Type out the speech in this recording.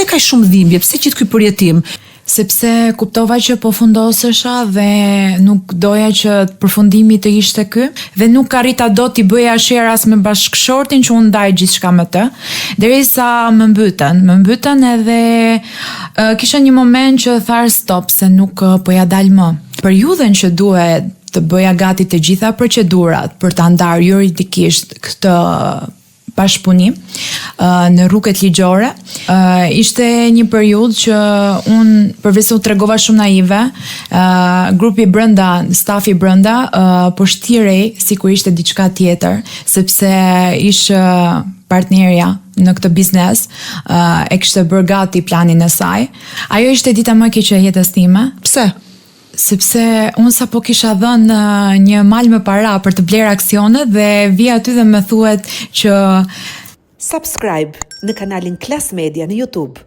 pse kaq shumë dhimbje, pse gjithë ky përjetim? Sepse kuptova që po fundosesha dhe nuk doja që përfundimi të ishte ky dhe nuk arrita dot t'i bëja share as me bashkëshortin që unë ndaj gjithçka me të, derisa më mbytën edhe kisha një moment që tharë stop se nuk po ja dal më. Periudhën që duhet të bëja gati të gjitha procedurat për ta ndarë juridikisht këtë bashkëpunim në rrugët ligjore, ishte një periudhë që unë përveç se u tregova shumë naive, grupi brenda, stafi brenda po shtirej sikur ishte diçka tjetër, sepse ishte partnerja në këtë biznes, e kishte bërë gati planin e saj. Ajo ishte dita më e keqe e jetës time. Pse? Sepse unë sa po kisha dhënë një mal me para për të blerë aksione dhe vi aty dhe më thuhet që subscribe në kanalin Klas Media në YouTube.